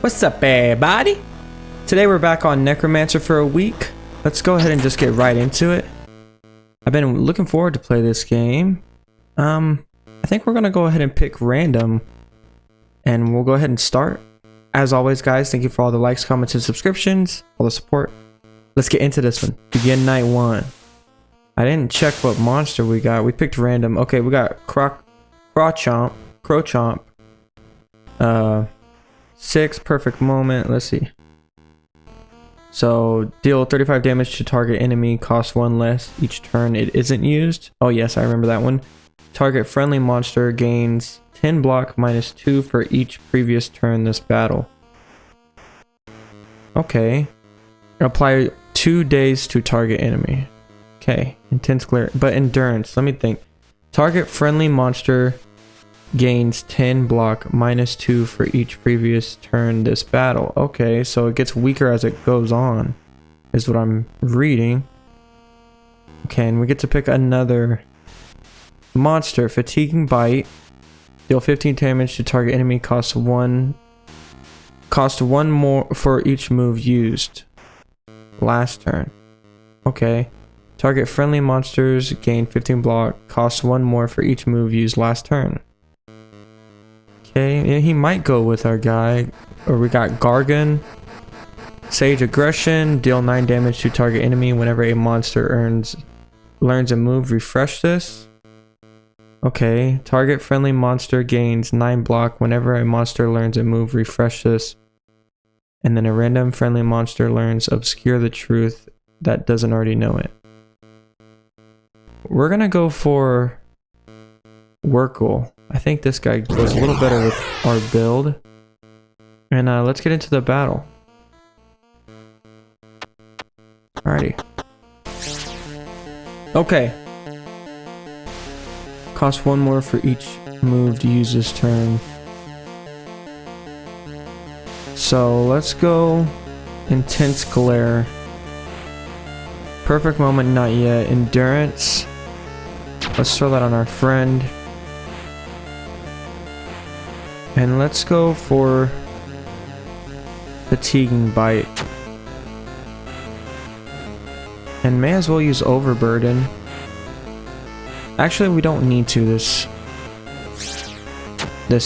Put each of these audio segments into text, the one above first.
What's up, everybody? Today we're back on Necromancer for a week. Let's go ahead and just get right into it. I've been looking forward to play this game. I think we're gonna go ahead and pick random, and we'll go ahead and start. As always, guys, thank you for all the likes, comments, and subscriptions, all the support. Let's get into this one. Begin night one. I didn't check what monster we got. We picked random. Okay, we got Crowchomp. 6 perfect moment. Let's see. So deal 35 damage to target enemy, cost 1 less each turn it isn't used. Oh yes, I remember that one. Target friendly monster gains 10 block minus 2 for each previous turn this battle. Okay. Apply 2 days to target enemy. Okay. Intense glare. But endurance. Let me think. Target friendly monster gains 10 block minus 2 for each previous turn this battle. Okay, so it gets weaker as it goes on, is what I'm reading. Okay, and we get to pick another monster. Fatiguing Bite. Deal 15 damage to target enemy, cost one more for each move used last turn. Okay. Target friendly monsters gain 15 block, cost 1 more for each move used last turn. Okay, yeah, he might go with our guy. Or we got Gargan. Sage Aggression. Deal 9 damage to target enemy whenever a monster learns a move. Refresh this. Okay. Target friendly monster gains 9 block whenever a monster learns a move. Refresh this. And then a random friendly monster learns Obscure the Truth that doesn't already know it. We're gonna go for Workle. I think this guy goes a little better with our build. And let's get into the battle. Alrighty. Okay. Cost 1 more for each move to use this turn. So let's go Intense Glare. Perfect moment, not yet. Endurance. Let's throw that on our friend. And let's go for Fatiguing Bite. And may as well use Overburden. Actually, we don't need to this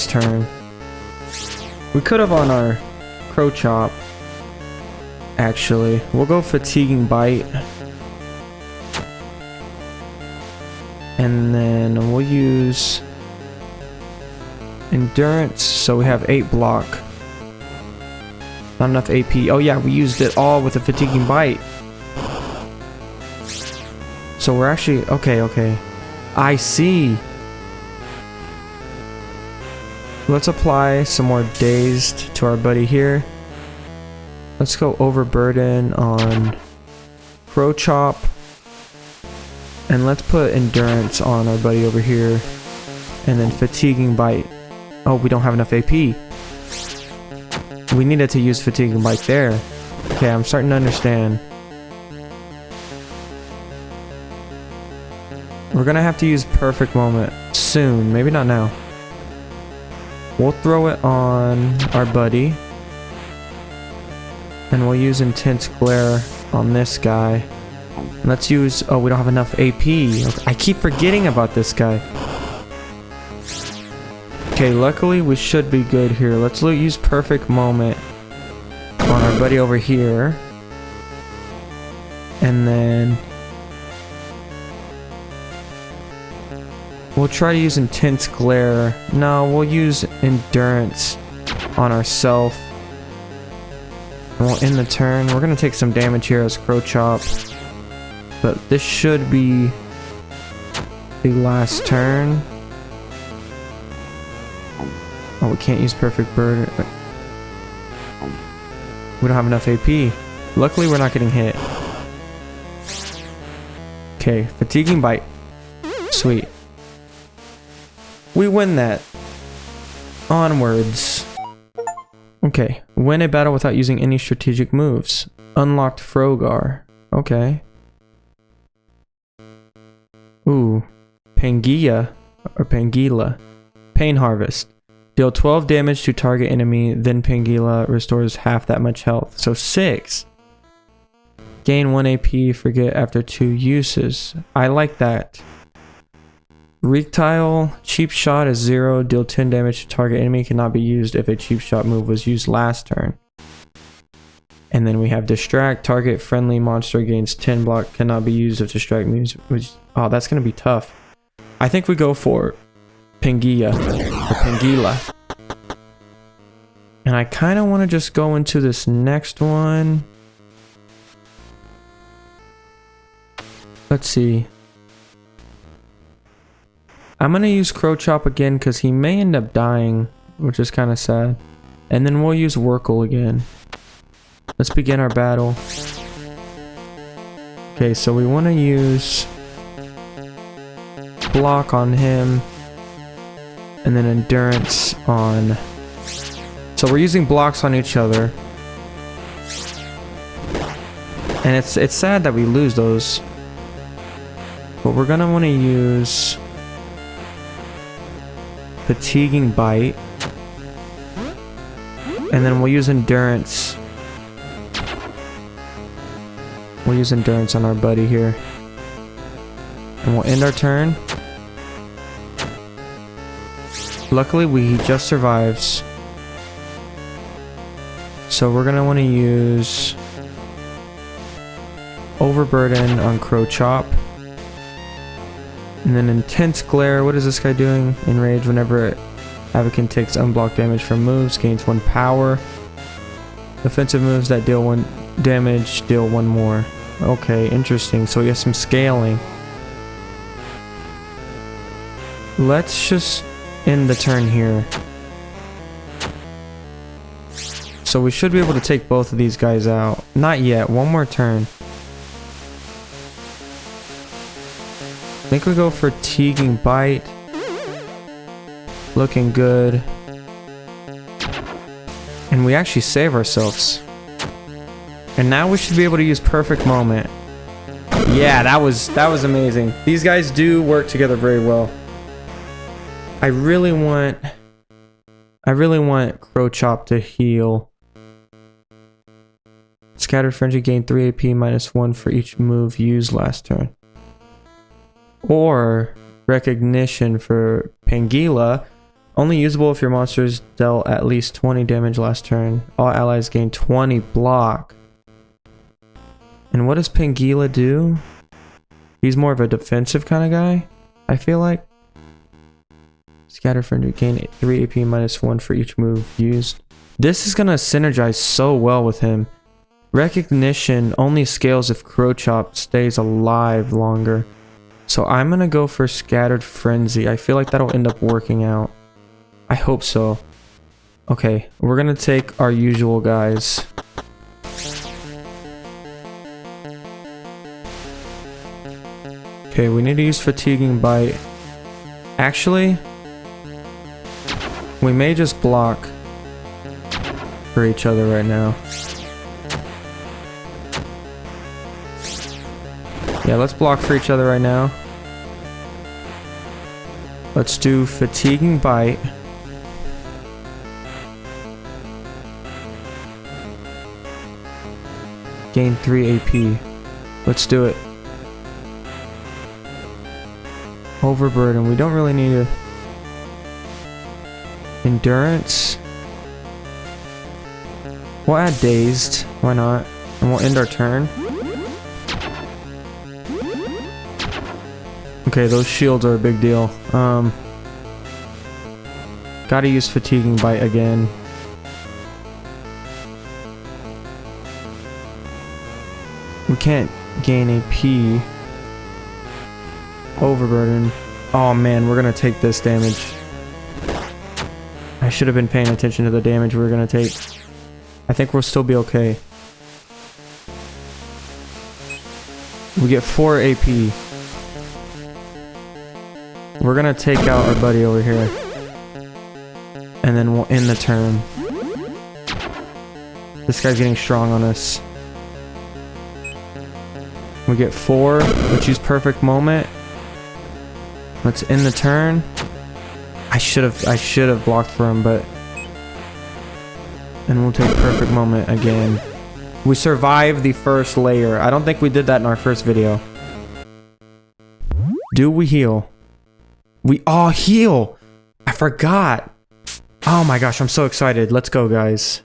turn. We could have on our Crowchomp. Actually, we'll go Fatiguing Bite. And then we'll use Endurance, so we have 8 block. Not enough AP. Oh yeah, we used it all with a Fatiguing Bite. So we're actually... Okay. I see. Let's apply some more Dazed to our buddy here. Let's go Overburden on Crowchomp. And let's put Endurance on our buddy over here. And then Fatiguing Bite. Oh, we don't have enough AP. We needed to use Fatiguing Bite there. Okay, I'm starting to understand. We're gonna have to use Perfect Moment soon. Maybe not now. We'll throw it on our buddy. And we'll use Intense Glare on this guy. Let's use... Oh, we don't have enough AP. I keep forgetting about this guy. Okay, luckily we should be good here. Let's use Perfect Moment on our buddy over here. And then we'll try to use Intense Glare. No, we'll use Endurance on ourself. And we'll end the turn. We're gonna take some damage here as Crowchomp. But this should be the last turn. Oh, we can't use Perfect Bird. We don't have enough AP. Luckily, we're not getting hit. Okay, Fatiguing Bite. Sweet. We win that. Onwards. Okay, win a battle without using any strategic moves. Unlocked Frogar. Okay. Ooh. Pangea. Or Pangela. Pain Harvest. Deal 12 damage to target enemy, then Pangila restores half that much health. So 6. Gain 1 AP, forget after 2 uses. I like that. Reptile, cheap shot is 0. Deal 10 damage to target enemy, cannot be used if a cheap shot move was used last turn. And then we have distract, target friendly monster gains 10 block, cannot be used if distract moves. Oh, that's going to be tough. I think we go for Pangila. And I kind of want to just go into this next one. Let's see. I'm going to use Crow Chop again because he may end up dying, which is kind of sad. And then we'll use Workle again. Let's begin our battle. Okay, so we want to use block on him. And then endurance on... So we're using blocks on each other. And it's sad that we lose those. But we're gonna want to use Fatiguing Bite. And then we'll use endurance. We'll use endurance on our buddy here. And we'll end our turn. Luckily, he just survives. So we're gonna want to use Overburden on Crow Chop. And then Intense Glare. What is this guy doing? Enrage. Whenever Advocate takes unblocked damage from moves, gains 1 power. Offensive moves that deal 1 damage, deal 1 more. Okay, interesting. So we have some scaling. Let's just end the turn here. So we should be able to take both of these guys out. Not yet. One more turn. I think we go for Fatiguing Bite. Looking good. And we actually save ourselves. And now we should be able to use Perfect Moment. Yeah, that was amazing. These guys do work together very well. I really want Crow Chop to heal. Scattered Frenzy gain 3 AP -1 for each move used last turn. Or Recognition for Pangila. Only usable if your monsters dealt at least 20 damage last turn. All allies gain 20 block. And what does Pangila do? He's more of a defensive kind of guy, I feel like. Scatter Friend gain 3 AP -1 for each move used. This is gonna synergize so well with him. Recognition only scales if Crow Chop stays alive longer. So I'm gonna go for Scattered Frenzy. I feel like that'll end up working out. I hope so. Okay, we're gonna take our usual guys. Okay, we need to use Fatiguing Bite. Actually, we may just block for each other right now. Yeah, let's block for each other right now. Let's do Fatiguing Bite. Gain 3 AP. Let's do it. Overburden. We don't really need a endurance. We'll add Dazed. Why not? And we'll end our turn. Okay, those shields are a big deal. Gotta use Fatiguing Bite again. We can't gain AP. Overburden. Oh man, we're gonna take this damage. I should have been paying attention to the damage we were gonna take. I think we'll still be okay. We get 4 AP. We're gonna take out our buddy over here. And then we'll end the turn. This guy's getting strong on us. We get 4. Let's use Perfect Moment. Let's end the turn. I should have blocked for him, but... And we'll take perfect moment again. We survived the first layer. I don't think we did that in our first video. Do we heal? We all heal! I forgot! Oh my gosh, I'm so excited. Let's go, guys.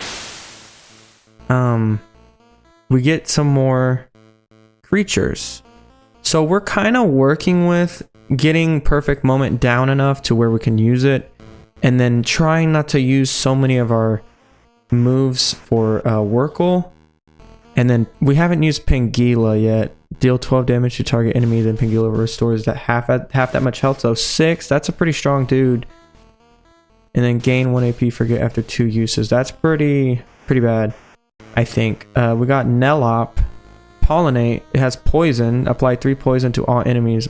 We get some more creatures. So we're kind of working with getting perfect moment down enough to where we can use it, and then trying not to use so many of our moves for Workle. And then we haven't used Pangela yet. Deal 12 damage to target enemy, then Pangela restores that half that much health, so 6. That's a pretty strong dude. And then gain 1 AP for get after 2 uses. That's pretty bad, I think. We got Nelop. Pollinate. It has poison. Apply 3 poison to all enemies.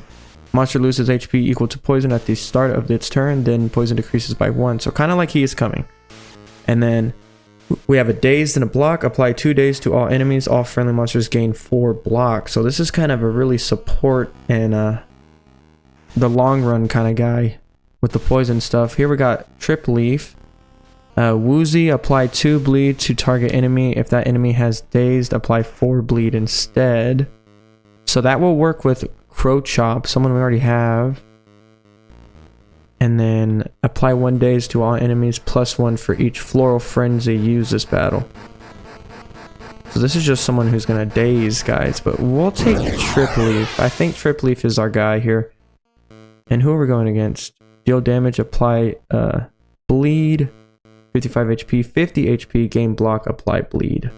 Monster loses HP equal to poison at the start of its turn, then poison decreases by 1. So kind of like he is coming. And then we have a dazed and a block. Apply 2 daze to all enemies. All friendly monsters gain 4 blocks. So this is kind of a really support and the long run kind of guy with the poison stuff. Here we got Trip Leaf. Woozy, apply 2 bleed to target enemy. If that enemy has dazed, apply 4 bleed instead. So that will work with Crow Chop, someone we already have. And then apply 1 daze to all enemies, +1 for each Floral Frenzy used this battle. So this is just someone who's gonna daze, guys, but we'll take Trip Leaf. I think Trip Leaf is our guy here. And who are we going against? Deal damage, apply bleed. 55 HP, 50 HP, gain block, apply bleed.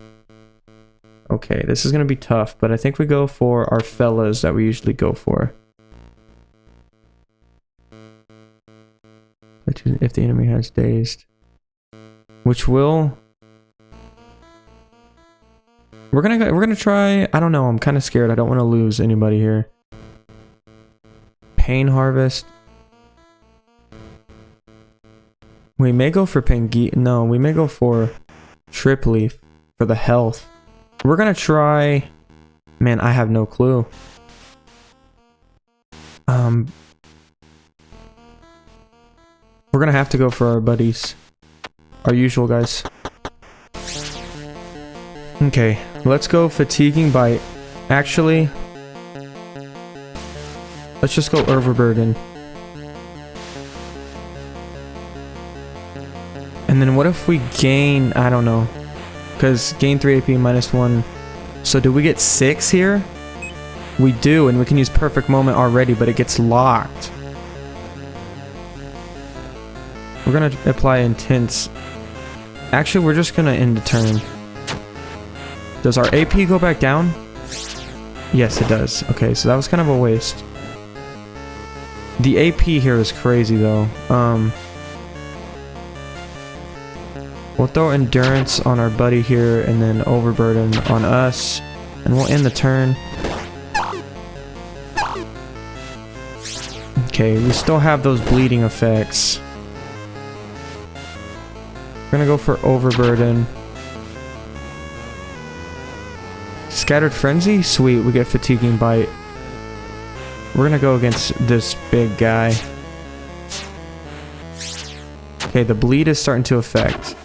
Okay, this is going to be tough, but I think we go for our fellas that we usually go for. If the enemy has dazed. Which will... We're gonna try... I don't know, I'm kind of scared. I don't want to lose anybody here. Pain Harvest. We may go for Pangi. No, we may go for Trip Leaf for the health. We're gonna try. Man, I have no clue. We're gonna have to go for our buddies, our usual guys. Okay, let's go Fatiguing Bite. Actually, let's just go Overburden. And then what if we gain, I don't know, because gain 3 AP -1. So do we get 6 here? We do, and we can use Perfect Moment already, but it gets locked. We're gonna apply Intense. Actually, we're just gonna end the turn. Does our AP go back down? Yes, it does. Okay, so that was kind of a waste. The AP here is crazy though. We'll throw Endurance on our buddy here, and then Overburden on us, and we'll end the turn. Okay, we still have those bleeding effects. We're gonna go for Overburden. Scattered Frenzy? Sweet, we get Fatiguing Bite. We're gonna go against this big guy. Okay, the bleed is starting to affect.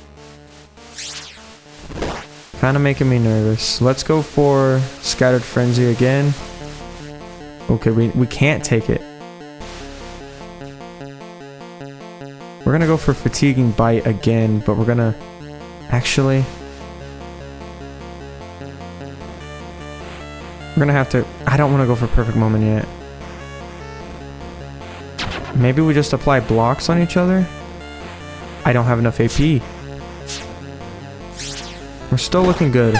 Kind of making me nervous. Let's go for Scattered Frenzy again. Okay, we can't take it. We're gonna go for Fatiguing Bite again, but we're gonna... Actually... We're gonna have to... I don't want to go for Perfect Moment yet. Maybe we just apply blocks on each other? I don't have enough AP. We're still looking good.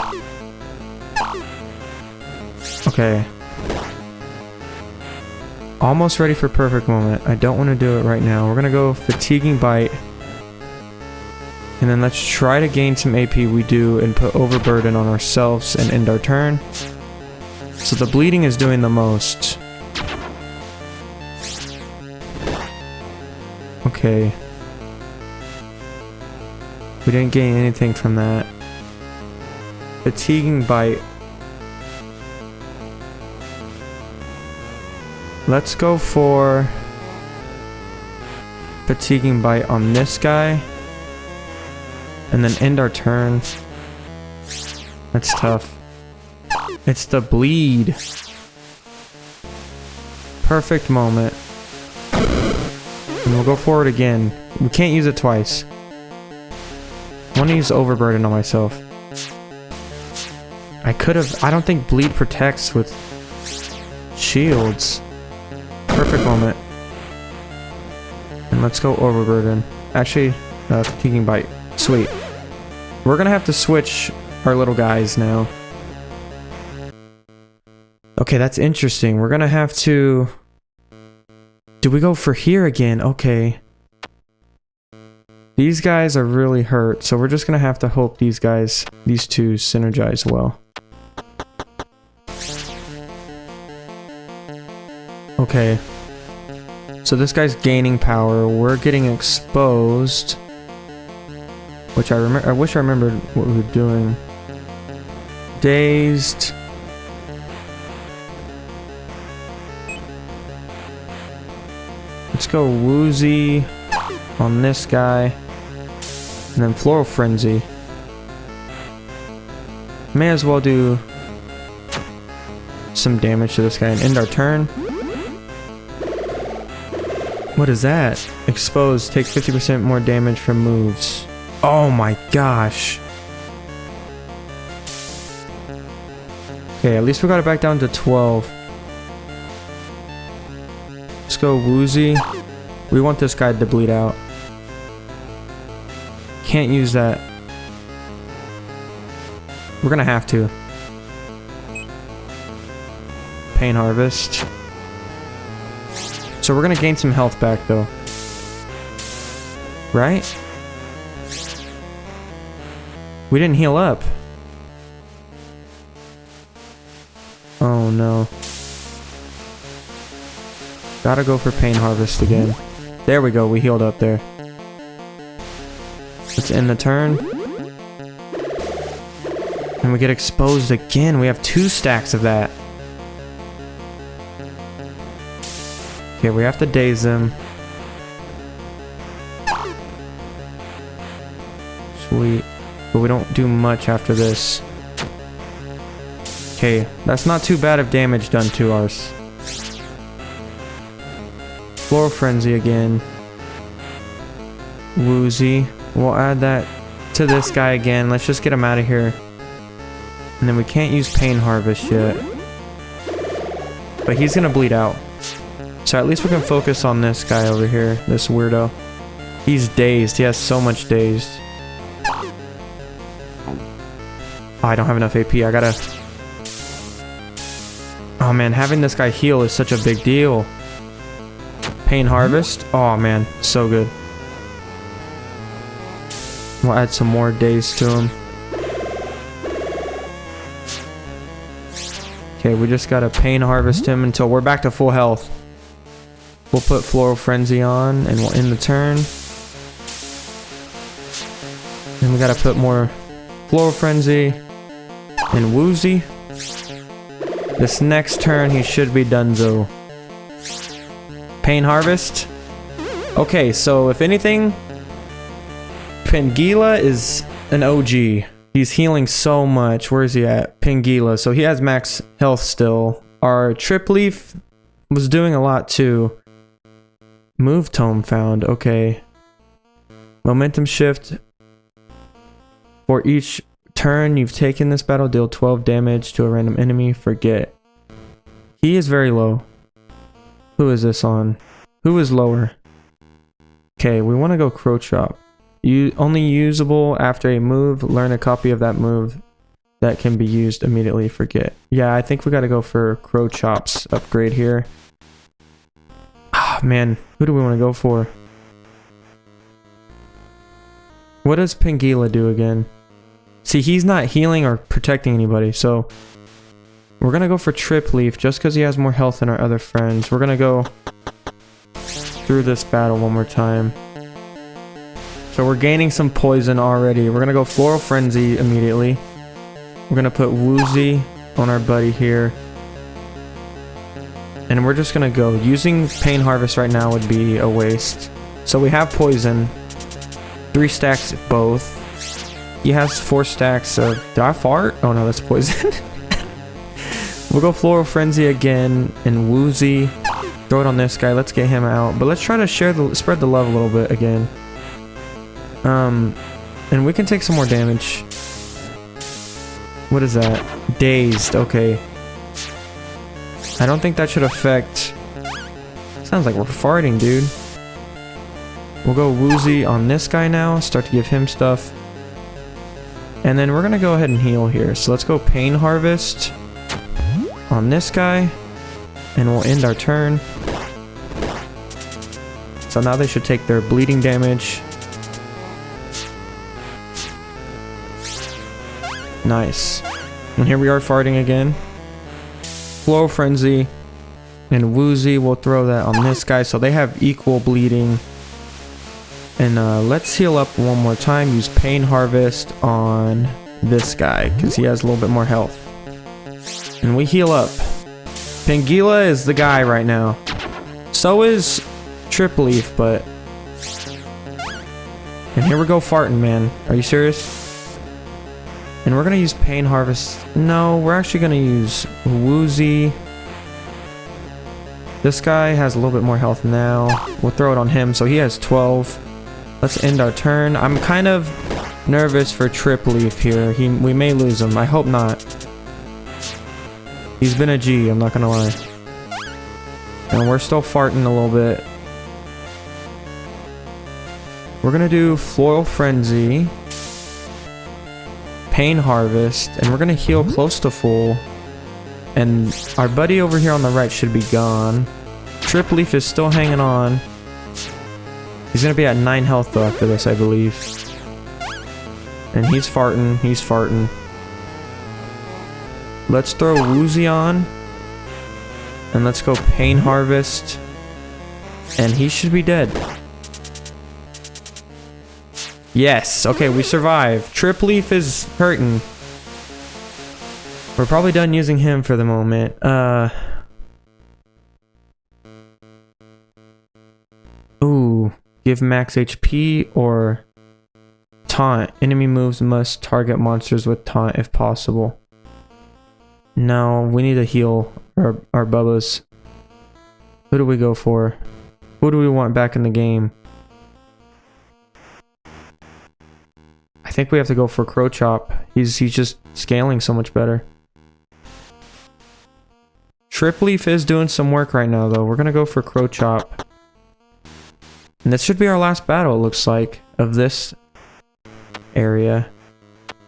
Okay. Almost ready for Perfect Moment. I don't want to do it right now. We're gonna go Fatiguing Bite. And then let's try to gain some AP we do and put Overburden on ourselves and end our turn. So the bleeding is doing the most. Okay. We didn't gain anything from that. Fatiguing Bite. Let's go for... Fatiguing Bite on this guy. And then end our turn. That's tough. It's the bleed. Perfect moment. And we'll go forward again. We can't use it twice. I want to use Overburden on myself. I could have... I don't think bleed protects with shields. Perfect moment. And let's go Overburden. Actually, Fatiguing Bite. Sweet. We're gonna have to switch our little guys now. Okay, that's interesting. We're gonna have to... Do we go for here again? Okay. These guys are really hurt, so we're just gonna have to hope these guys, these two, synergize well. Okay. So this guy's gaining power. We're getting exposed. Which I wish I remembered what we were doing. Dazed. Let's go Woozy on this guy. And then Floral Frenzy. May as well do some damage to this guy and end our turn. What is that? Exposed. Take 50% more damage from moves. Oh my gosh. Okay, at least we got it back down to 12. Let's go Woozy. We want this guy to bleed out. Can't use that. We're gonna have to. Pain Harvest. So we're gonna gain some health back though. Right? We didn't heal up. Oh no. Gotta go for Pain Harvest again. There we go, we healed up there. Let's end the turn. And we get exposed again. We have 2 stacks of that. Okay, we have to daze them. Sweet. But we don't do much after this. Okay, that's not too bad of damage done to ours. Floral Frenzy again. Woozy. We'll add that to this guy again. Let's just get him out of here. And then we can't use Pain Harvest yet. But he's gonna bleed out. So at least we can focus on this guy over here. This weirdo. He's dazed. He has so much dazed. Oh, I don't have enough AP. I gotta... Oh man, having this guy heal is such a big deal. Pain Harvest. Oh man, so good. We'll add some more days to him. Okay, we just gotta Pain Harvest him until we're back to full health. We'll put Floral Frenzy on and we'll end the turn. And we gotta put more Floral Frenzy and Woozy. This next turn he should be donezo. Pain Harvest. Okay, so if anything, Pangela is an OG. He's healing so much. Where is he at? Pangela. So he has max health still. Our Trip Leaf was doing a lot too. Move Tome found. Okay. Momentum Shift. For each turn you've taken this battle, deal 12 damage to a random enemy. Forget. He is very low. Who is this on? Who is lower? Okay, we want to go Crow Chop. Only usable after a move. Learn a copy of that move that can be used immediately. Forget. Yeah, I think we got to go for Crow Chop's upgrade here. Ah, man. Who do we want to go for? What does Pangela do again? See, he's not healing or protecting anybody, so we're gonna go for Trip Leaf just because he has more health than our other friends. We're gonna go through this battle one more time. So we're gaining some poison already. We're gonna go Floral Frenzy immediately. We're gonna put Woozy on our buddy here. And we're just gonna go. Using Pain Harvest right now would be a waste. So we have poison. 3 stacks both. He has 4 stacks of... Did I fart? Oh no, that's poison. We'll go Floral Frenzy again and Woozy. Throw it on this guy. Let's get him out. But let's try to spread the love a little bit again. And we can take some more damage. What is that? Dazed. Okay. I don't think that should affect... Sounds like we're farting, dude. We'll go Woozy on this guy now. Start to give him stuff. And then we're gonna go ahead and heal here. So let's go Pain Harvest on this guy. And we'll end our turn. So now they should take their bleeding damage. Nice. And here we are farting again. Flow Frenzy and Woozy. We'll throw that on this guy. So they have equal bleeding. And let's heal up one more time. Use Pain Harvest on this guy because he has a little bit more health. And we heal up. Pangela is the guy right now. So is Trip Leaf, but... And here we go farting, man. Are you serious? And we're gonna use Pain Harvest. No, we're actually gonna use Woozy. This guy has a little bit more health now. We'll throw it on him, so he has 12. Let's end our turn. I'm kind of nervous for Trip Leaf here. We may lose him. I hope not. He's been a G, I'm not gonna lie. And we're still farting a little bit. We're gonna do Floral Frenzy. Pain Harvest, and we're gonna heal close to full. And our buddy over here on the right should be gone. Trip Leaf is still hanging on. He's gonna be at 9 health though after this, I believe. And he's farting, he's farting. Let's throw Woozy on. And let's go Pain Harvest. And he should be dead. Yes, okay, we survived. Trip Leaf is hurting. We're probably done using him for the moment. Ooh, give max HP or taunt. Enemy moves must target monsters with taunt if possible. No, we need to heal our bubbas. Who do we go for? Who do we want back in the game? I think we have to go for Crow Chop. He's just scaling so much better. Trip Leaf is doing some work right now though. We're gonna go for Crow Chop. And this should be our last battle, it looks like, of this area.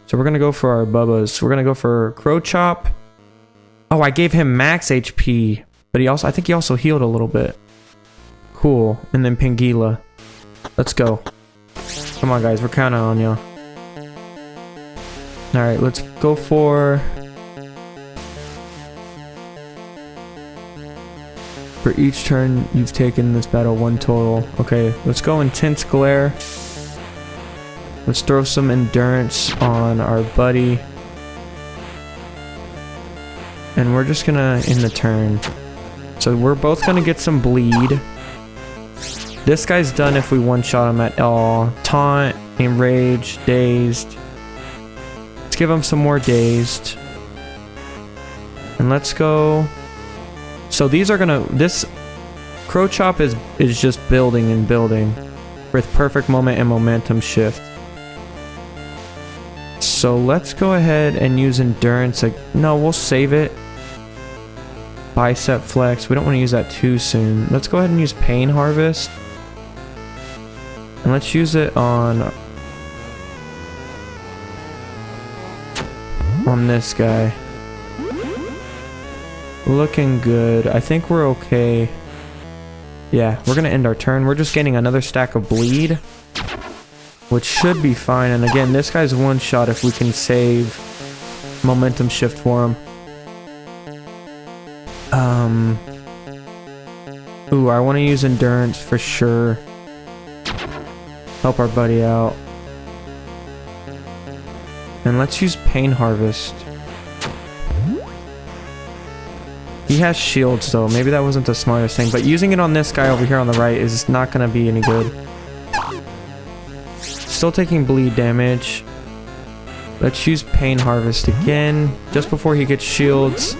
So we're gonna go for our bubbas. We're gonna go for Crow Chop. Oh, I gave him max HP, but I think he also healed a little bit. Cool. And then Pangela. Let's go. Come on guys, we're counting on y'all. Alright, let's go for each turn you've taken in this battle, 1 total. Okay, let's go Intense Glare. Let's throw some Endurance on our buddy. And we're just gonna end the turn. So we're both gonna get some bleed. This guy's done if we one-shot him at all. Taunt, Enrage, Dazed. Let's give him some more Dazed. And let's go... So these are gonna... This Crow Chop is just building and building. With Perfect Moment and Momentum Shift. So let's go ahead and use Endurance. No, we'll save it. Bicep Flex. We don't want to use that too soon. Let's go ahead and use Pain Harvest. And let's use it on this guy. Looking good. I think we're okay. Yeah, we're gonna end our turn. We're just getting another stack of bleed, which should be fine. And again, this guy's one shot if we can save Momentum Shift for him. Ooh, I want to use Endurance for sure. Help our buddy out. And let's use Pain Harvest. He has shields though. Maybe that wasn't the smartest thing. But using it on this guy over here on the right is not going to be any good. still taking bleed damage. Let's use Pain Harvest again, just before he gets shields.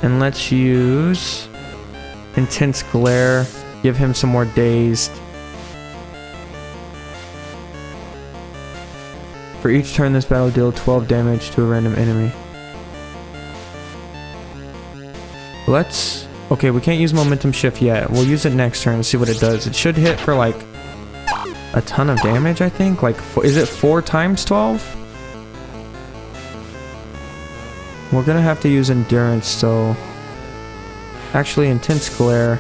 And let's use Intense Glare. Give him some more dazed. For each turn, this battle deal 12 damage to a random enemy. Let's... Okay, we can't use Momentum Shift yet. We'll use it next turn and see what it does. It should hit for like a ton of damage, I think. Like, is it 4 times 12? We're gonna have to use Endurance, so... Actually, Intense Glare.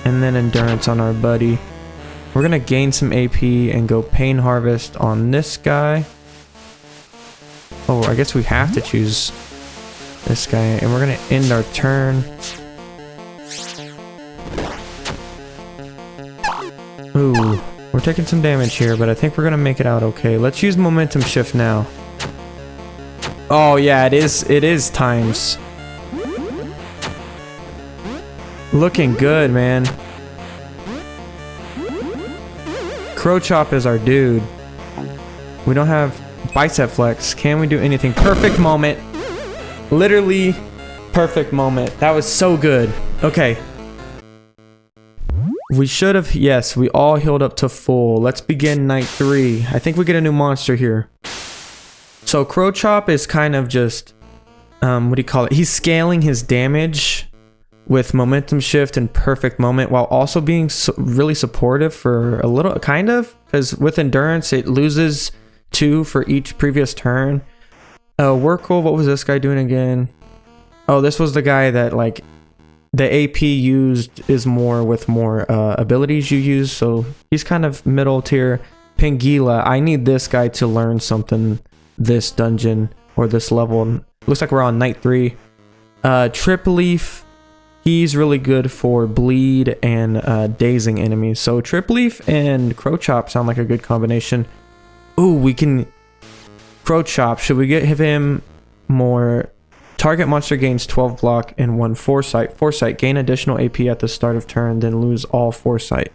And then Endurance on our buddy. We're gonna gain some AP and go Pain Harvest on this guy. Oh, I guess we have to choose this guy, and we're gonna end our turn. Ooh, we're taking some damage here, but I think we're gonna make it out okay. Let's use Momentum Shift now. Oh yeah, it is times. Looking good, man. Crow Chop is our dude. We don't have Bicep Flex. Can we do anything? Perfect moment. Literally perfect moment. That was so good. Okay. We should have... Yes, we all healed up to full. Let's begin night 3. I think we get a new monster here. So Crow Chop is kind of just... what do you call it? He's scaling his damage with Momentum Shift and Perfect Moment, while also being really supportive for a little, kind of, because with Endurance it loses 2 for each previous turn. Workle, what was this guy doing again? Oh, this was the guy that, like, the AP used is more with more abilities you use, so he's kind of middle tier. Pangila, I need this guy to learn something this dungeon or this level. Looks like we're on night 3. Trip Leaf, he's really good for bleed and dazing enemies. So Trip Leaf and Crow Chop sound like a good combination. Ooh, we can... Crow Chop, should we get him more... Target monster gains 12 block and 1 foresight. Foresight, gain additional AP at the start of turn, then lose all foresight.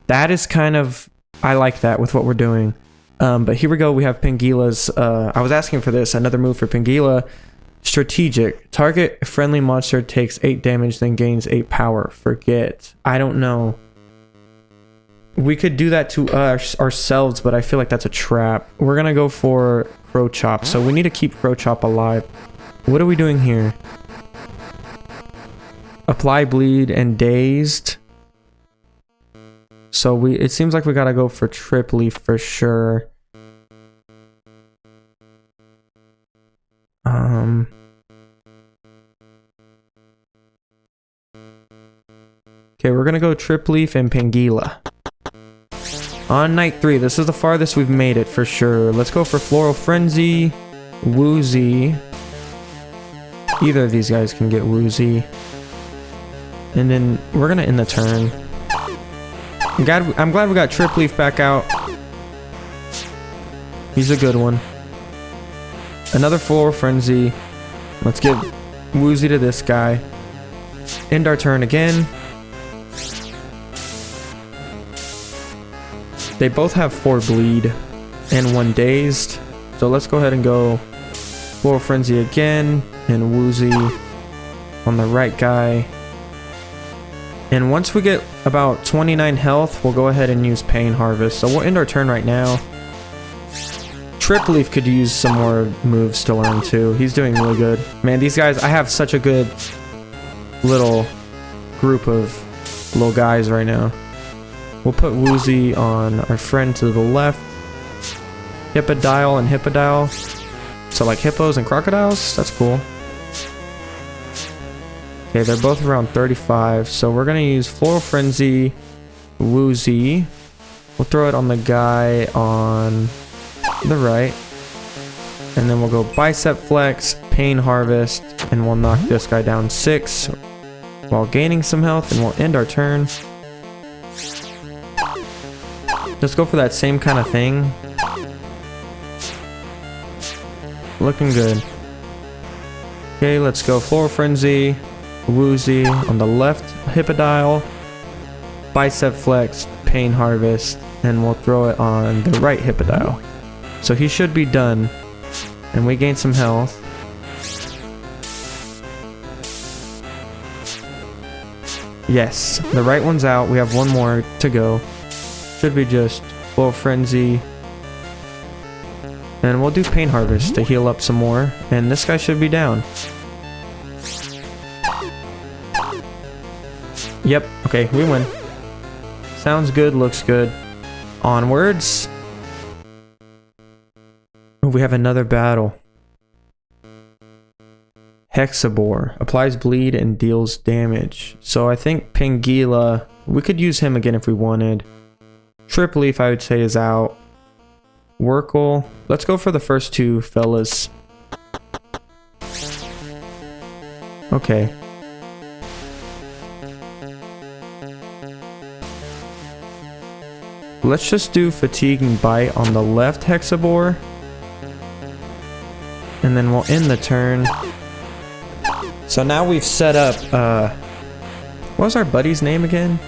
That is kind of... I like that with what we're doing. But here we go, we have Pangila's... I was asking for this, another move for Pangila. Strategic. Target friendly monster takes 8 damage, then gains 8 power. Forget. I don't know. We could do that to us ourselves, but I feel like that's a trap. We're gonna go for Crow Chop, so we need to keep Crow Chop alive. What are we doing here? Apply bleed and dazed. So it seems like we gotta go for Trip Leaf for sure. Okay, we're gonna go Trip Leaf and Pangila. On night 3, this is the farthest we've made it for sure. Let's go for Floral Frenzy, Woozy. Either of these guys can get Woozy. And then we're gonna end the turn. I'm glad we got Trip Leaf back out. He's a good one. Another Floral Frenzy. Let's give Woozy to this guy. End our turn again. They both have 4 bleed and 1 dazed. So let's go ahead and go Floral Frenzy again and Woozy on the right guy. And once we get about 29 health, we'll go ahead and use Pain Harvest. So we'll end our turn right now. Trip Leaf could use some more moves to learn too. He's doing really good. Man, these guys, I have such a good little group of little guys right now. We'll put Woozy on our friend to the left. Hippodile and Hippodile. So like hippos and crocodiles? That's cool. Okay, they're both around 35. So we're going to use Floral Frenzy, Woozy. We'll throw it on the guy on the right. And then we'll go Bicep Flex, Pain Harvest, and we'll knock this guy down 6 while gaining some health, and we'll end our turn. Let's go for that same kind of thing. Looking good. Okay, let's go Floral Frenzy, Woozy on the left, Hippodile, Bicep Flex, Pain Harvest, and we'll throw it on the right Hippodile. So he should be done, and we gain some health. Yes, the right one's out. We have one more to go. Should be just Full Frenzy. And we'll do Pain Harvest to heal up some more. And this guy should be down. Yep, okay, we win. Sounds good, looks good. Onwards. Oh, we have another battle. Hexabore. Applies bleed and deals damage. So I think Pangila, we could use him again if we wanted. Trip Leaf, I would say, is out. Wurkle. Let's go for the first two fellas. Okay. Let's just do Fatiguing Bite on the left Hexabore. And then we'll end the turn. So now we've set up, what was our buddy's name again?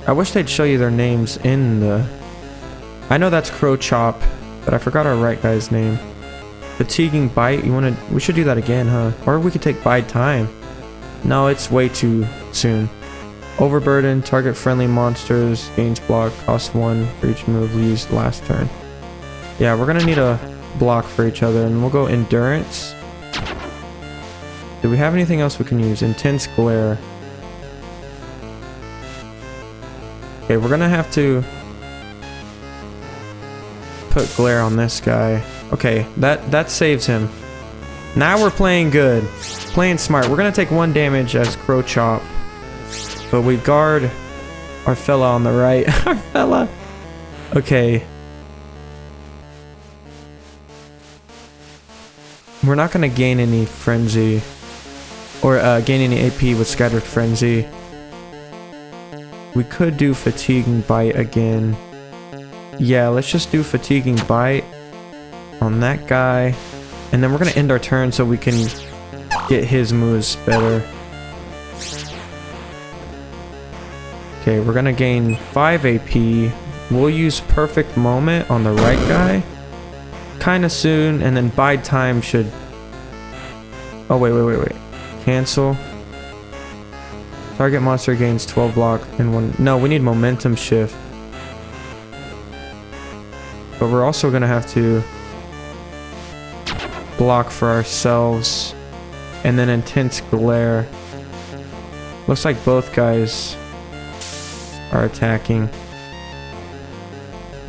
I wish they'd show you their names in the... I know that's Crow Chop, but I forgot our right guy's name. Fatiguing Bite, we should do that again, huh? Or we could take Bide Time. No, it's way too soon. Overburden, target friendly monsters, gains block, cost 1 for each move used last turn. Yeah, we're gonna need a block for each other, and we'll go Endurance. Do we have anything else we can use? Intense Glare. Okay, we're gonna have to put Glare on this guy. Okay, that saves him. Now we're playing good. Playing smart. We're gonna take 1 damage as Crow Chop. But we guard our fella on the right. Our fella. Okay. We're not gonna gain any Frenzy. Or gain any AP with Scattered Frenzy. We could do Fatiguing Bite again. Yeah, let's just do Fatiguing Bite on that guy. And then we're gonna end our turn so we can get his moves better. Okay, we're gonna gain 5 AP. We'll use Perfect Moment on the right guy. Kinda soon, and then Bide Time should... Oh, wait. Cancel. Target monster gains 12 block and 1... No, we need Momentum Shift. But we're also gonna have to block for ourselves. And then Intense Glare. Looks like both guys are attacking.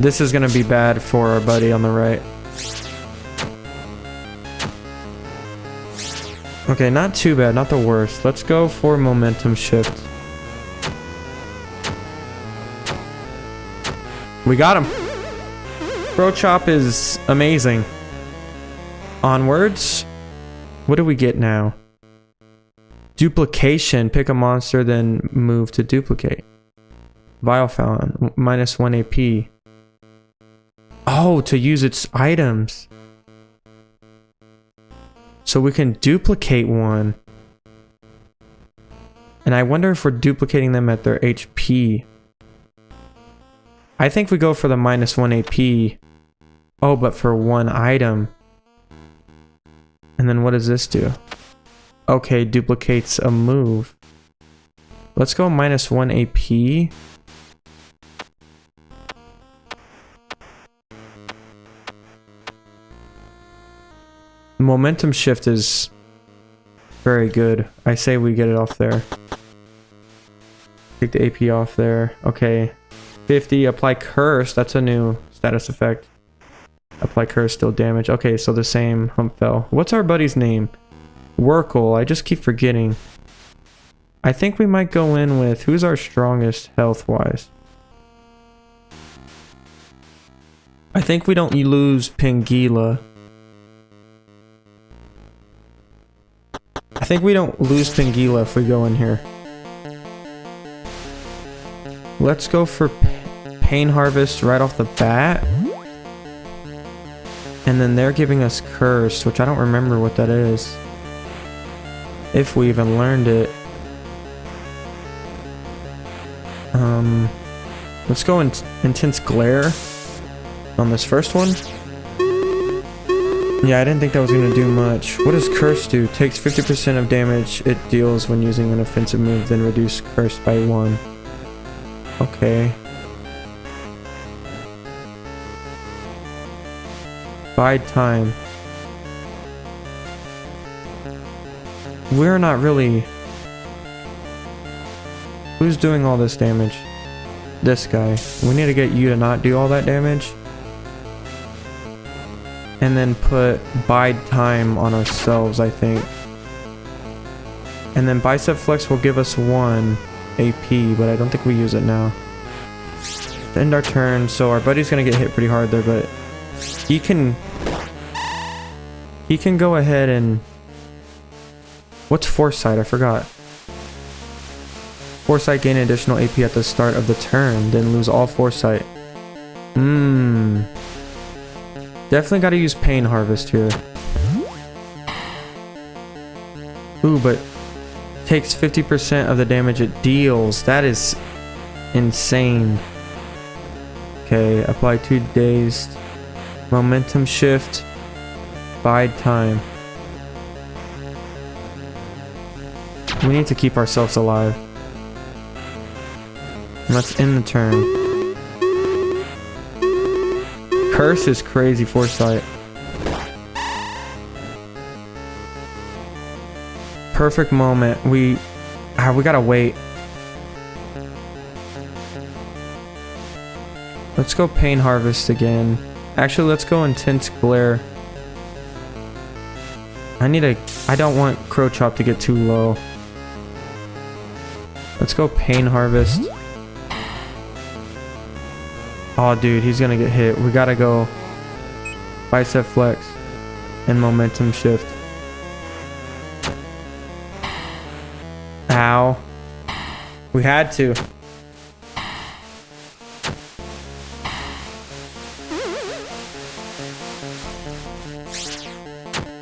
This is gonna be bad for our buddy on the right. Okay, not too bad, not the worst. Let's go for Momentum Shift. We got him! Crow Chop is amazing. Onwards. What do we get now? Duplication. Pick a monster, then move to duplicate. Vial Fountain. -1 AP. Oh, to use its items. So we can duplicate one. And I wonder if we're duplicating them at their HP. I think we go for the -1 AP. Oh, but for 1 item. And then what does this do? Okay, duplicates a move. Let's go -1 AP. Momentum Shift is very good. I say we get it off there. Take the AP off there. Okay. 50. Apply Curse. That's a new status effect. Apply Curse, still damage. Okay, so the same hump fell. What's our buddy's name? Wurkle. I just keep forgetting. I think we might go in with... Who's our strongest health-wise? I think we don't lose Pangila. I think we don't lose Pangila if we go in here. Let's go for Pain Harvest right off the bat. And then they're giving us Curse, which I don't remember what that is. If we even learned it. Let's go intense glare on this first one. Yeah, I didn't think that was gonna do much. What does curse do? Takes 50% of damage it deals when using an offensive move, then reduce curse by 1. Okay. Bide time. We're not really... Who's doing all this damage? This guy. We need to get you to not do all that damage. And then put bide time on ourselves, I think. And then bicep flex will give us 1 AP, but I don't think we use it now. To end our turn, so our buddy's gonna get hit pretty hard there, but he can go ahead and... What's foresight? I forgot. Foresight gain additional AP at the start of the turn, then lose all foresight. Definitely gotta use pain harvest here. Ooh, but takes 50% of the damage it deals. That is insane. Okay, apply 2 dazed. Momentum shift. Bide time. We need to keep ourselves alive. And let's end the turn. Curse is crazy foresight. Perfect moment. We gotta wait. Let's go pain harvest again. Actually, let's go intense glare. I don't want crow chop to get too low. Let's go pain harvest. Oh, dude, he's gonna get hit. We gotta go bicep flex and momentum shift. Ow. We had to.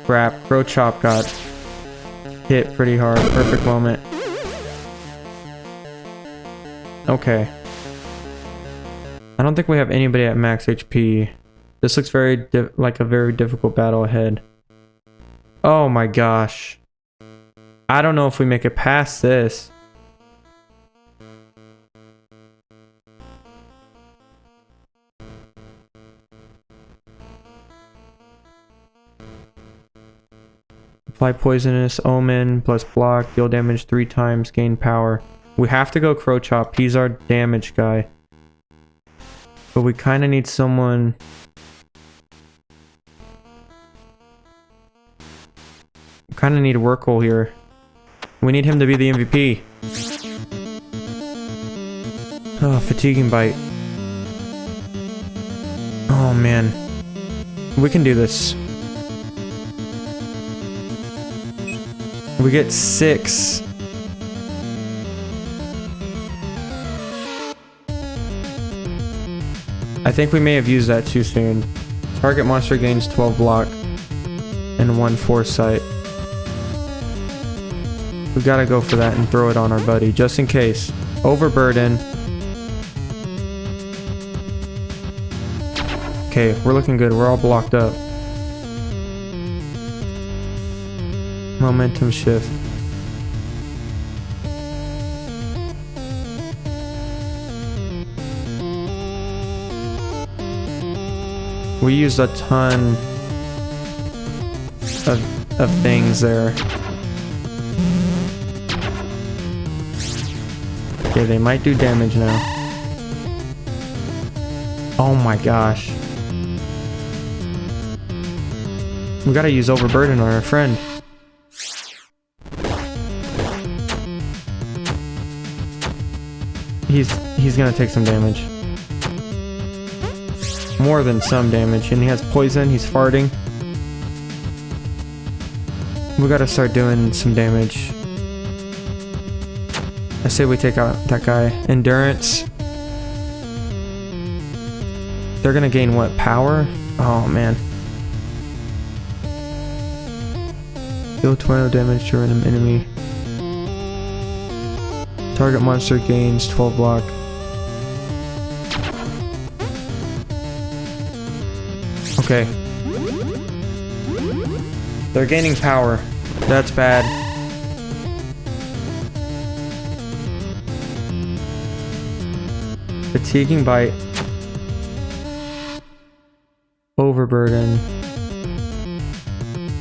Crap, crow chop got hit pretty hard. Perfect moment. Okay. I don't think we have anybody at max HP. This looks like a very difficult battle ahead. Oh my gosh. I don't know if we make it past this. Apply poisonous omen plus block, deal damage 3 times, gain power. We have to go crow chop. He's our damage guy. But we kind of need someone... We kind of need Workhole here. We need him to be the MVP. Oh, fatiguing bite. Oh man. We can do this. We get 6. I think we may have used that too soon. Target monster gains 12 block and 1 foresight. We gotta go for that and throw it on our buddy, just in case. Overburden. Okay, we're looking good. We're all blocked up. Momentum shift. We used a ton of things there. Okay, they might do damage now. Oh my gosh. We gotta use overburden on our friend. He's gonna take some damage. More than some damage, and he has poison. He's farting. We gotta start doing some damage. I say we take out that guy. Endurance. They're gonna gain what? Power? Oh man. Deal tornado damage to random enemy. Target monster gains 12 block. Okay. They're gaining power. That's bad. Fatiguing bite. Overburden.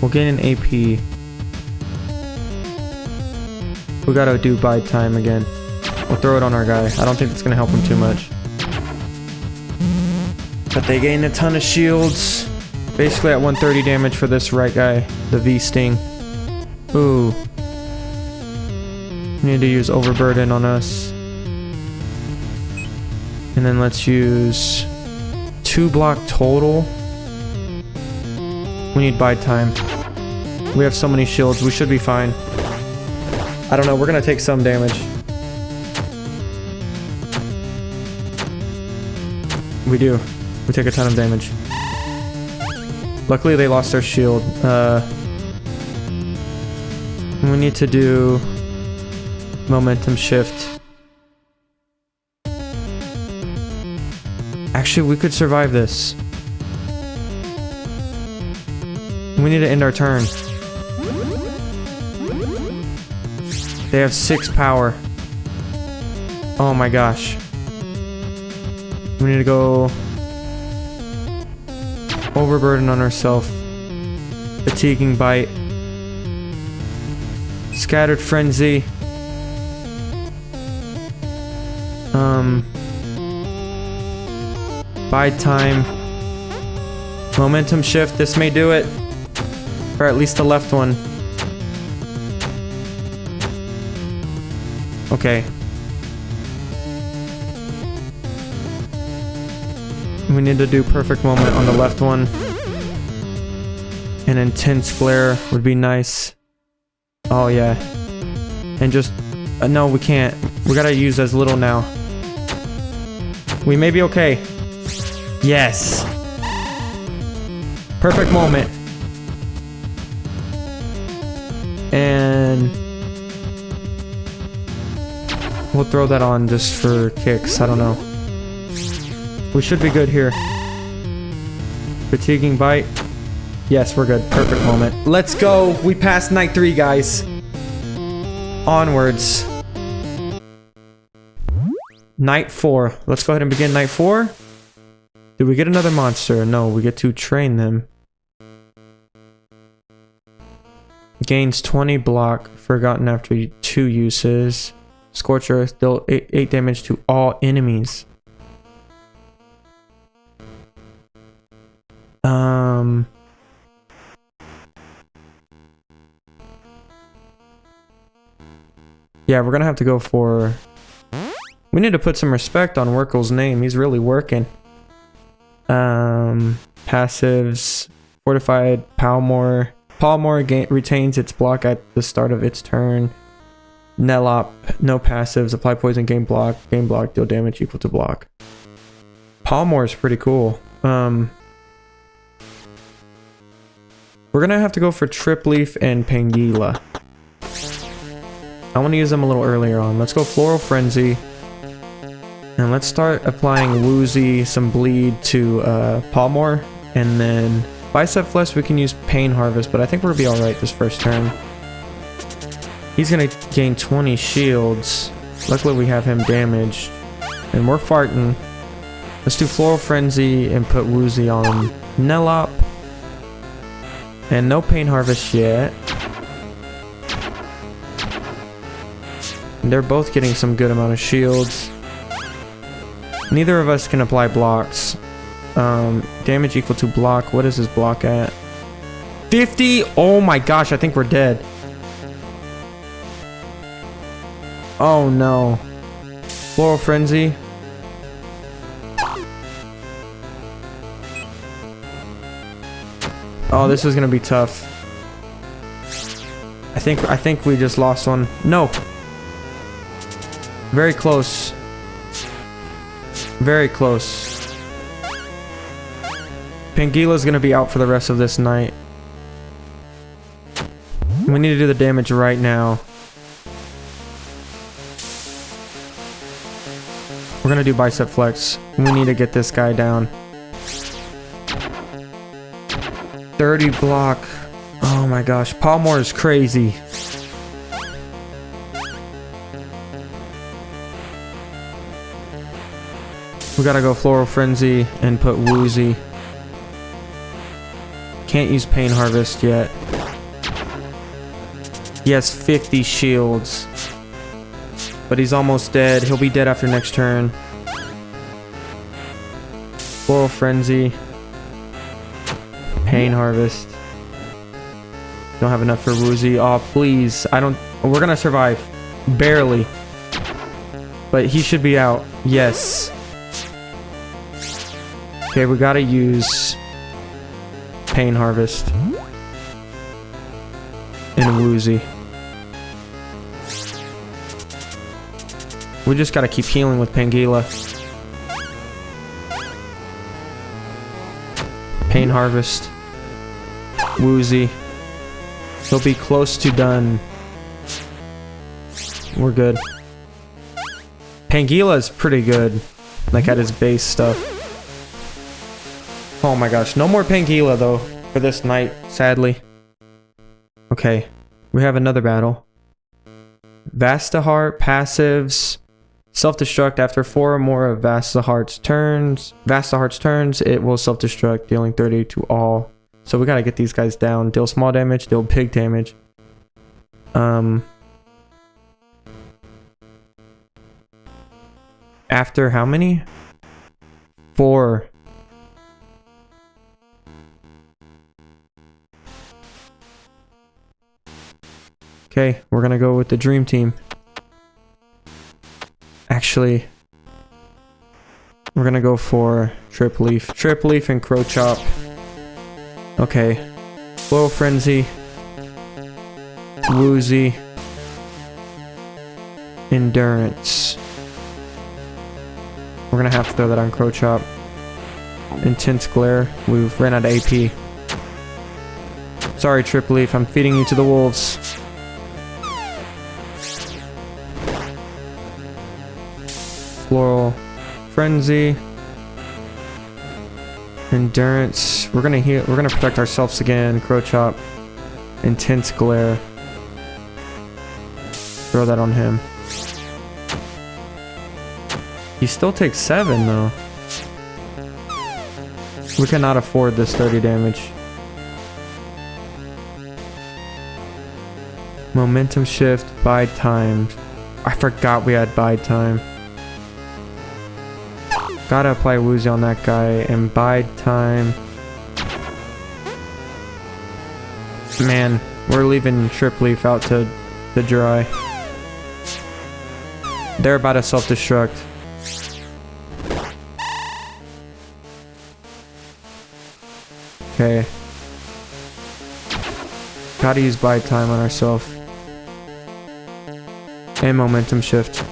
We'll gain an AP. We gotta do bide time again. We'll throw it on our guy. I don't think it's gonna help him too much. But they gain a ton of shields. Basically at 130 damage for this right guy. The V-Sting. Ooh. We need to use overburden on us. And then let's use 2 block total. We need bide time. We have so many shields. We should be fine. I don't know. We're gonna take some damage. We do. We take a ton of damage. Luckily they lost their shield. We need to do momentum shift. Actually, we could survive this. We need to end our turn. They have 6 power. Oh my gosh. We need to go overburden on ourselves. Fatiguing bite. Scattered frenzy. Bide time. Momentum shift. This may do it. Or at least the left one. Okay. We need to do perfect moment on the left one. An intense glare would be nice. Oh yeah. And just... no, we can't. We gotta use as little now. We may be okay. Yes! Perfect moment. And... we'll throw that on just for kicks. I don't know. We should be good here. Fatiguing bite. Yes, we're good. Perfect moment. Let's go. We passed night 3, guys. Onwards. Night 4. Let's go ahead and begin night 4. Did we get another monster? No, we get to train them. Gains 20 block. Forgotten after 2 uses. Scorch Earth. Deal 8 damage to all enemies. Yeah, we're gonna have to go for... we need to put some respect on Werkel's name. He's really working. Passives. Fortified. Palmore. Palmore retains its block at the start of its turn. Nelop. No passives. Apply poison. Gain block. Gain block. Deal damage equal to block. Palmore is pretty cool. We're gonna have to go for Trip Leaf and Pangea. I want to use them a little earlier on. Let's go Floral Frenzy. And let's start applying Woozy, some bleed to Palmore. And then Bicep Flesh, we can use Pain Harvest, but I think we'll be alright this first turn. He's gonna gain 20 shields. Luckily we have him damaged. And we're farting. Let's do Floral Frenzy and put Woozy on Nelop. And no Pain Harvest yet. They're both getting some good amount of shields. Neither of us can apply blocks. Damage equal to block. What is his block at? 50? Oh my gosh, I think we're dead. Oh no. Floral Frenzy. Oh, this is gonna be tough. I think we just lost one. No. Very close. Very close. Pangeela's gonna be out for the rest of this night. We need to do the damage right now. We're gonna do Bicep Flex. We need to get this guy down. 30 block. Oh my gosh. Palmore is crazy. We gotta go Floral Frenzy and put Woozy. Can't use Pain Harvest yet. He has 50 shields. But he's almost dead. He'll be dead after next turn. Floral Frenzy. Pain Harvest. Don't have enough for Woozy. Oh, please. We're gonna survive. Barely. But he should be out. Yes. Okay, we gotta use Pain Harvest. And Woozy. We just gotta keep healing with Pangela. Pain Harvest. Woozy. He'll be close to done. We're good. Pangela is pretty good. Like at his base stuff. Oh my gosh. No more Pangela though. For this night, sadly. Okay. We have another battle. Vastaheart passives. Self-destruct after 4 or more of Vastaheart's turns, it will self-destruct, dealing 30 to all. So we gotta get these guys down. Deal small damage, deal big damage. After how many? 4. Okay, we're gonna go with the Dream Team. Actually, we're gonna go for Trip Leaf. Trip Leaf and Crow Chop. Okay. Floral Frenzy. Woozy. Endurance. We're gonna have to throw that on Crow Chop. Intense Glare. We've ran out of AP. Sorry, Trip Leaf. I'm feeding you to the wolves. Floral Frenzy. Endurance. We're gonna heal. We're gonna protect ourselves again. Crow Chop. Intense Glare. Throw that on him. He still takes 7 though. We cannot afford this 30 damage. Momentum Shift. Bide Time. I forgot we had Bide Time. Gotta apply Woozy on that guy and Bide Time. Man, we're leaving Trip Leaf out to dry. They're about to self-destruct. Okay. Gotta use Bide Time on ourselves. And Momentum Shift.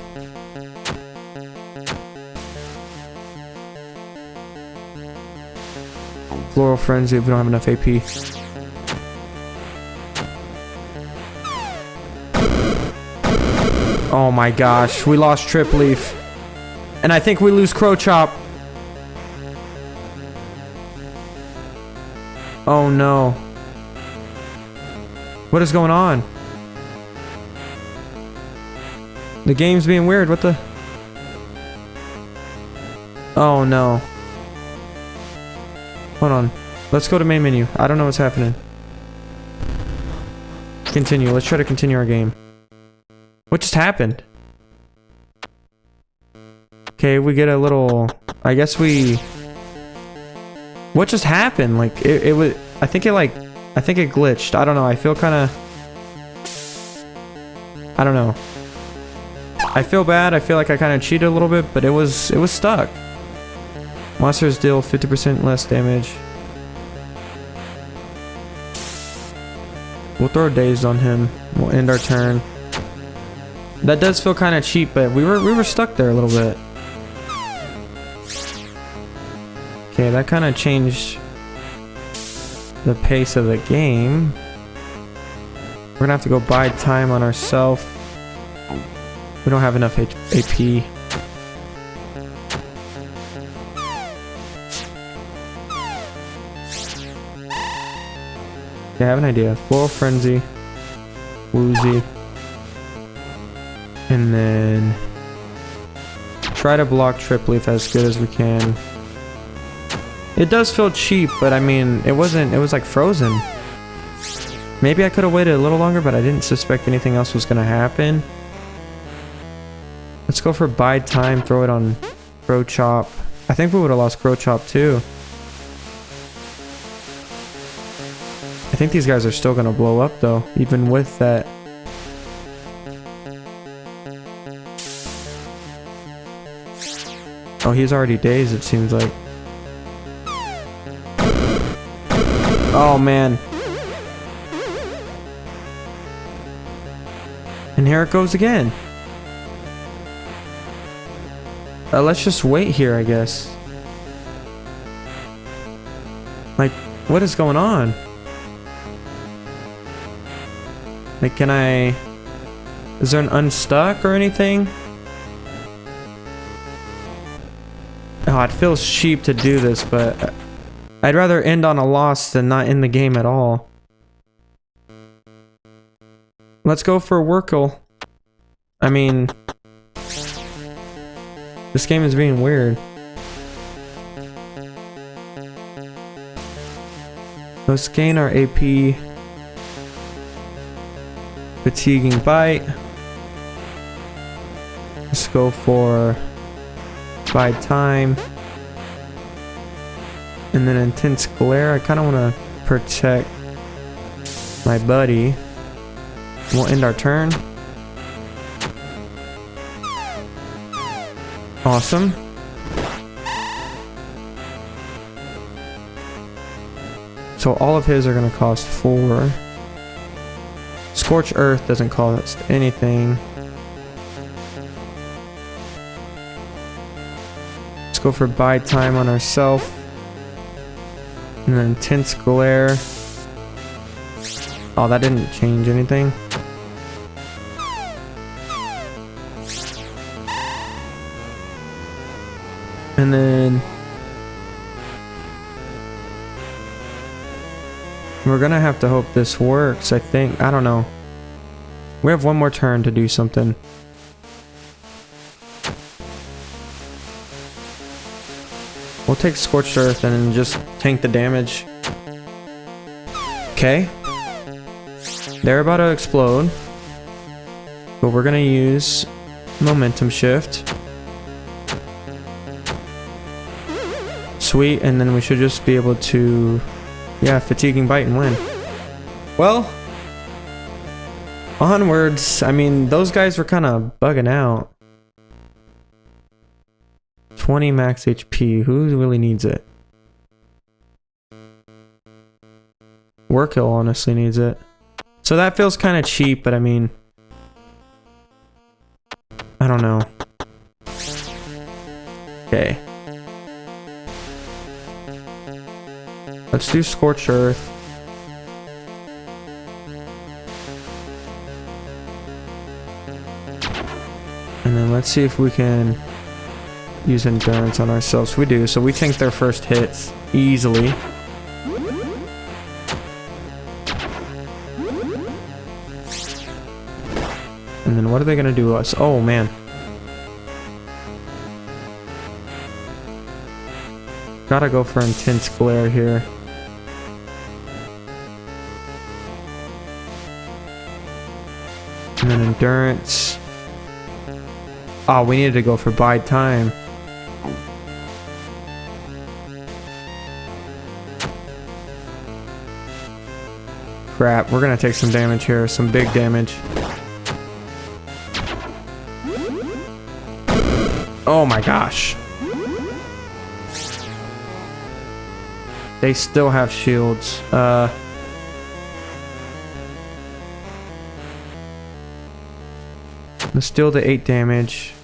Floral Frenzy if we don't have enough AP. Oh my gosh, we lost Trip Leaf. And I think we lose Crow Chop. Oh no. What is going on? The game's being weird, what the? Oh no. Hold on. Let's go to main menu. I don't know what's happening. Continue. Let's try to continue our game. What just happened? Okay, we get a little... I guess we... What just happened? Like, it was... I think it glitched. I don't know. I feel kind of... I don't know. I feel bad. I feel like I kind of cheated a little bit, but it was stuck. Monsters deal 50% less damage. We'll throw Dazed on him. We'll end our turn. That does feel kind of cheap, but we were stuck there a little bit. Okay, that kind of changed the pace of the game. We're gonna have to go Bide Time on ourselves. We don't have enough AP. Okay, I have an idea. Floral Frenzy, Woozy, and then try to block Trip Leaf as good as we can. It does feel cheap, but I mean, it was like frozen. Maybe I could have waited a little longer, but I didn't suspect anything else was gonna happen. Let's go for Bide Time, throw it on Crow Chop. I think we would have lost Crow Chop too. I think these guys are still gonna blow up though, even with that. Oh, he's already dazed, it seems like. Oh man. And here it goes again. Let's just wait here, I guess. Like, what is going on? Like, can I... Is there an unstuck or anything? Oh, it feels cheap to do this, but... I'd rather end on a loss than not in the game at all. Let's go for Workle. I mean... This game is being weird. Let's gain our AP. Fatiguing Bite. Let's go for Bide Time. And then Intense Glare. I kind of want to protect my buddy. We'll end our turn. Awesome. So all of his are going to cost 4. Scorch Earth doesn't cost anything. Let's go for Bide Time on ourselves. And then Intense Glare. Oh, that didn't change anything. And then we're gonna have to hope this works, I think. I don't know. We have one more turn to do something. We'll take Scorched Earth and then just tank the damage. Okay. They're about to explode. But we're gonna use Momentum Shift. Sweet, and then we should just be able to, yeah, Fatiguing Bite and win. Well, onwards. I mean, those guys were kind of bugging out. 20 max HP. Who really needs it? Workhill honestly needs it. So that feels kind of cheap, but I mean, I don't know. Okay. Let's do Scorch Earth. And then let's see if we can use Endurance on ourselves. We do, so we tank their first hits easily. And then what are they gonna do to us? Oh man. Gotta go for Intense Glare here. And then Endurance. Oh, we needed to go for Bide Time. Crap, we're gonna take some damage here, some big damage. Oh my gosh. They still have shields. Let's deal the 8 damage.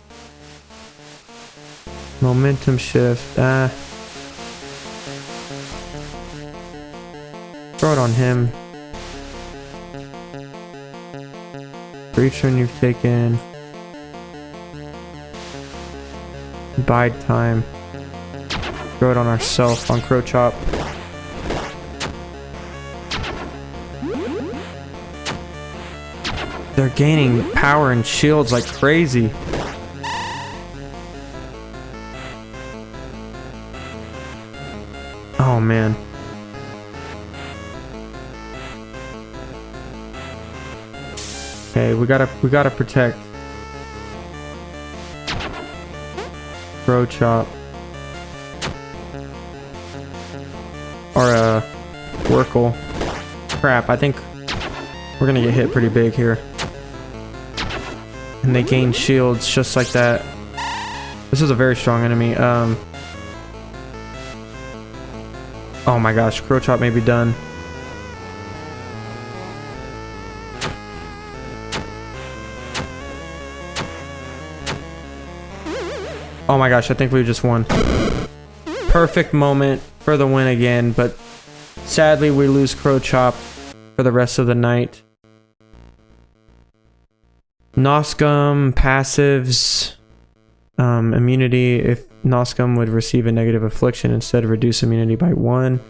Momentum Shift. Throw it on him. For each turn you've taken. Bide Time. Throw it on ourself, on Crow Chop. They're gaining power and shields like crazy. Oh man. Okay, we gotta protect. Crow chop. Or Wurkle. Crap, I think we're gonna get hit pretty big here. And they gain shields just like that. This is a very strong enemy. Oh my gosh, Crow Chop may be done. Oh my gosh, I think we just won. Perfect moment for the win again, but sadly we lose Crow Chop for the rest of the night. Noscum passives. Immunity. If Noscum would receive a negative affliction, instead of reduce immunity by 1.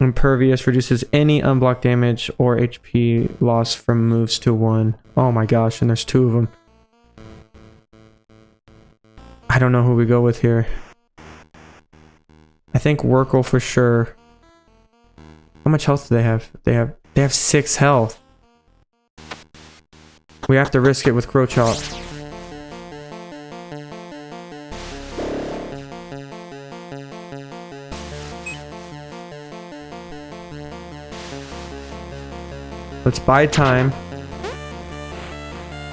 Impervious reduces any unblocked damage or HP loss from moves to 1. Oh my gosh, and there's 2 of them. I don't know who we go with here. I think Wurkle for sure. How much health do they have? They have 6 health. We have to risk it with Crow Chop. Let's buy time.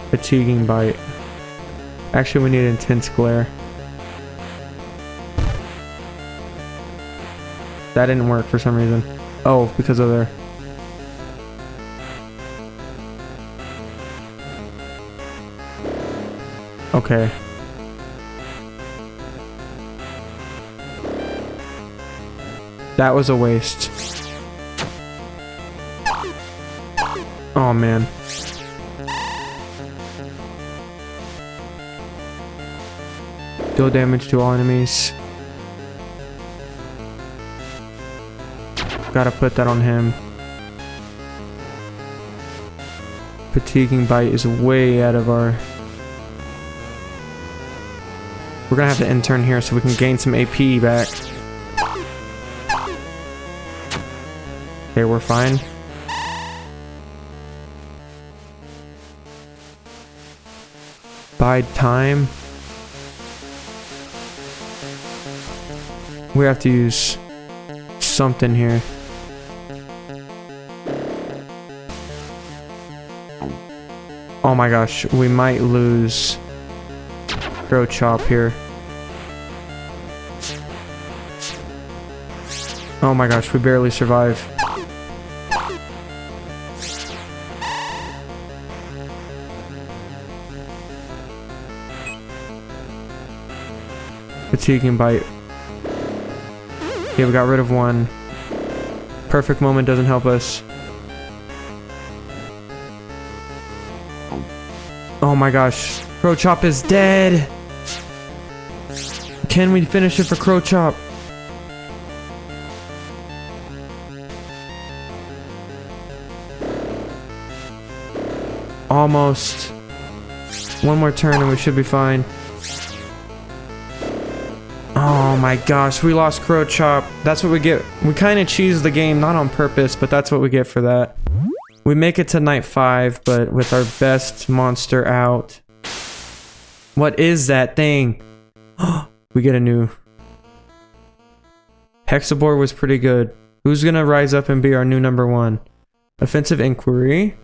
Fatiguing bite. Actually, we need intense glare. That didn't work for some reason. Oh, because of their... Okay. That was a waste. Oh man. Deal damage to all enemies. Gotta put that on him. Fatiguing bite is way out of our... We're gonna have to intern here so we can gain some AP back. Okay, we're fine. Bide time. We have to use something here. Oh my gosh, we might lose Crow Chop here. Oh my gosh, we barely survive. Fatiguing bite. Yeah, we got rid of one. Perfect moment doesn't help us. Oh my gosh. Crow Chop is dead. Can we finish it for Crow Chop? Almost. One more turn and we should be fine. Oh my gosh, we lost Crow Chop. That's what we get. We kind of cheesed the game, not on purpose, but that's what we get for that. We make it to night 5, but with our best monster out. What is that thing? We get a new... Hexabore was pretty good. Who's gonna rise up and be our new number 1? Offensive Inquiry.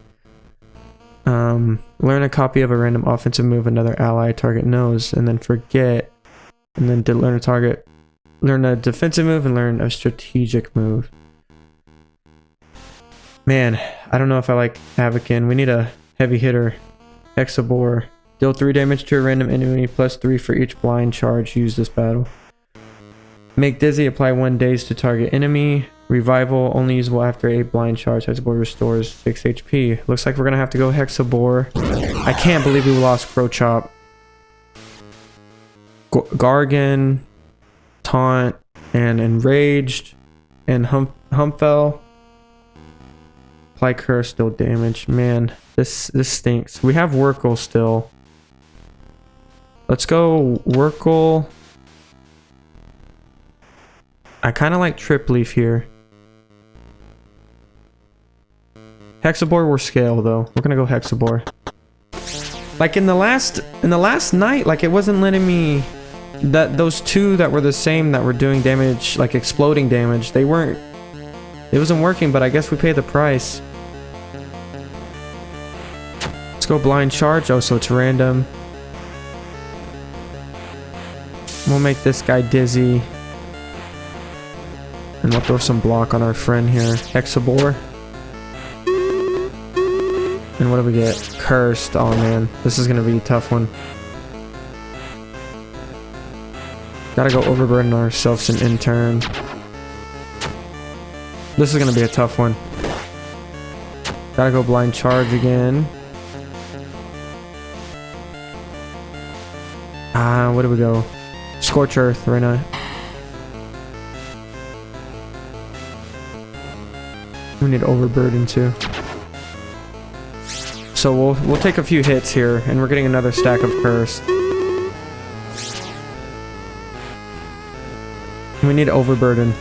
Learn a copy of a random offensive move another ally target knows, and then forget. And then to learn a target, learn a defensive move and learn a strategic move. Man, I don't know if I like Avakin. We need a heavy hitter. Hexabore. Deal 3 damage to a random enemy plus 3 for each blind charge used this battle. Make dizzy, apply 1 daze to target enemy. Revival, only usable after a blind charge. Hexabore restores 6 HP. Looks like we're gonna have to go Hexabore. I can't believe we lost Crow Chop. Gargan, Taunt, and Enraged, and Humpfell. Apply curse, still damage. Man, this stinks. We have Workle still. Let's go Workle. I kind of like Trip Leaf here. Hexabore or Scale though. We're gonna go Hexabore. Like in the last night, like it wasn't letting me. Those two that were the same that were doing damage, like exploding damage, they weren't. It wasn't working, but I guess we paid the price. Let's go Blind Charge. Oh, so it's random. We'll make this guy dizzy. And we'll throw some block on our friend here. Hexabore. And what do we get? Cursed. Oh man, this is gonna be a tough one. Gotta go overburden ourselves an intern. This is gonna be a tough one. Gotta go Blind Charge again. What do we go? Scorch Earth right now. We need overburden too. So we'll take a few hits here, and we're getting another stack of curse. We need overburden.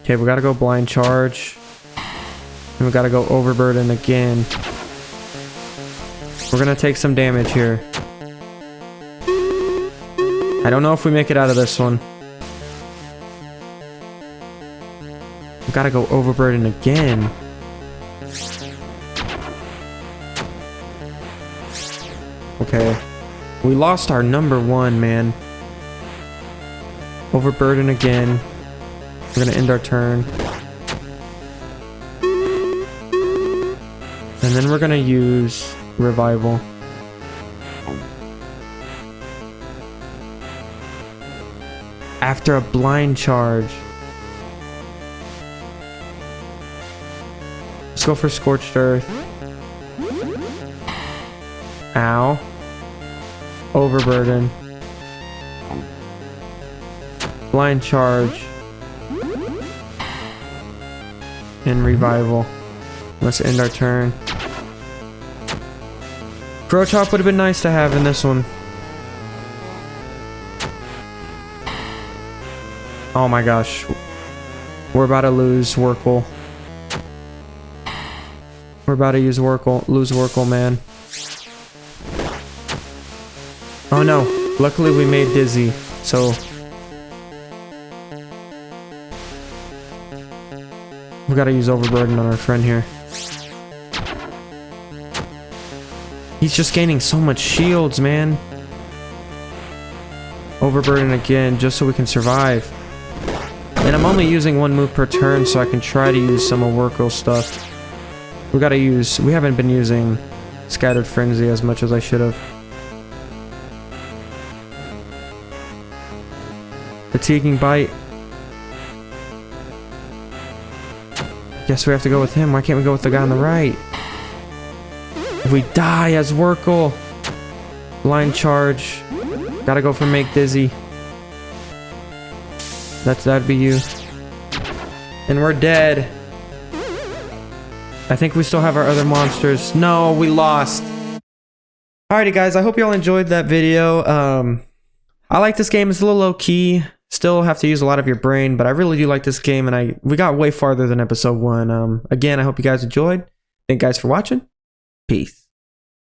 Okay, we gotta go Blind Charge. And we gotta go overburden again. We're gonna take some damage here. I don't know if we make it out of this one. We gotta go overburden again. Okay. We lost our number one, man. Overburden again. We're gonna end our turn. And then we're gonna use Revival. After a Blind Charge. Let's go for Scorched Earth. Ow. Overburden. Blind Charge. And Revival. Let's end our turn. Crow Chop would have been nice to have in this one. Oh my gosh. We're about to lose Workle. We're about to lose Workle, man. Oh no. Luckily we made Dizzy, so... we gotta use Overburden on our friend here. He's just gaining so much shields, man. Overburden again, just so we can survive. And I'm only using one move per turn, so I can try to use some of Workle stuff. We haven't been using Scattered Frenzy as much as I should have. Fatiguing Bite. Guess we have to go with him. Why can't we go with the guy on the right? If we die as Workle. Blind Charge. Gotta go for Make Dizzy. That'd be you. And we're dead. I think we still have our other monsters. No, we lost. Alrighty guys, I hope y'all enjoyed that video. I like this game. It's a little low key. Still have to use a lot of your brain, but I really do like this game, and we got way farther than episode 1. Again, I hope you guys enjoyed. Thank you guys for watching. Peace.